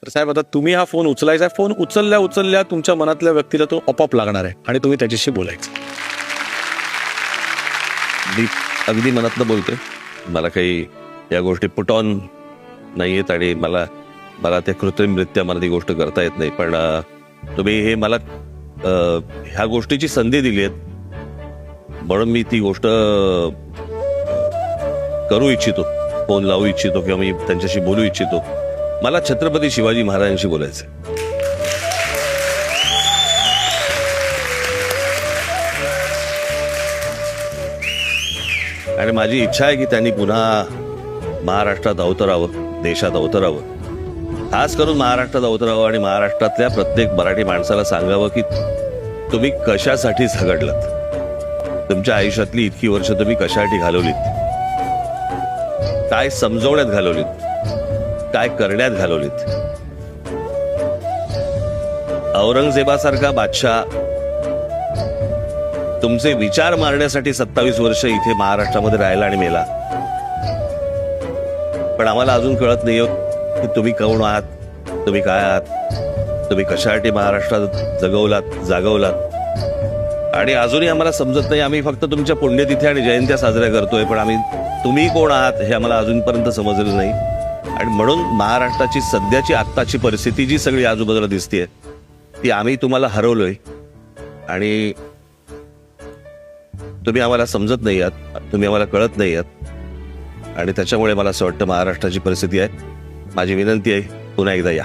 तर साहेब आता तुम्ही हा फोन उचलायचा आहे. फोन उचलल्या उचलल्या तुमच्या मनातल्या व्यक्तीला तो आपोआप लागणार आहे आणि तुम्ही त्याच्याशी बोलायचं. मी अगदी मनातनं बोलतोय. मला काही या गोष्टी पुट ऑन नाही आहेत आणि मला ते कृत्रिमरित्या मला ती गोष्ट करता येत नाही. पण तुम्ही हे मला ह्या गोष्टीची संधी दिली आहे म्हणून मी ती गोष्ट करू इच्छितो, फोन लावू इच्छितो किंवा मी त्यांच्याशी बोलू इच्छितो. मला छत्रपती शिवाजी महाराजांशी बोलायचं. आणि माझी इच्छा आहे की त्यांनी पुन्हा महाराष्ट्रात अवतरावं, देशात अवतरावं, खास करून महाराष्ट्रात अवतरावं आणि महाराष्ट्रातल्या प्रत्येक मराठी माणसाला सांगावं की तुम्ही कशासाठी झगडलात, तुमच्या आयुष्यातली इतकी वर्ष तुम्ही कशासाठी घालवलीत, काय समजवण्यात घालवलीत, काय करण्यात घालवलीत. औरंगजेबासारखा बादशाह तुमचे विचार मारण्यासाठी 27 वर्ष इथे महाराष्ट्रामध्ये राहिला आणि मेला. पण आम्हाला अजून कळत नाही की तुम्ही कोण आहात, तुम्ही काय आहात, तुम्ही कशासाठी महाराष्ट्रात जागवलात. आणि अजूनही आम्हाला समजत नाही. आम्ही फक्त तुमच्या पुण्यतिथी आणि जयंत्या साजऱ्या करतोय, पण तुम्ही कोण आहात हे आम्हाला अजूनपर्यंत समजलं नाही. आणि म्हणून महाराष्ट्राची सध्याची आत्ताची परिस्थिती जी सगळी आजूबाजूला दिसतेय ती आम्ही तुम्हाला हरवलोय आणि तुम्ही आम्हाला समजत नाही आहात, तुम्ही आम्हाला कळत नाही आहात. आणि त्याच्यामुळे मला असं वाटतं महाराष्ट्राची परिस्थिती आहे. माझी विनंती आहे पुन्हा एकदा या.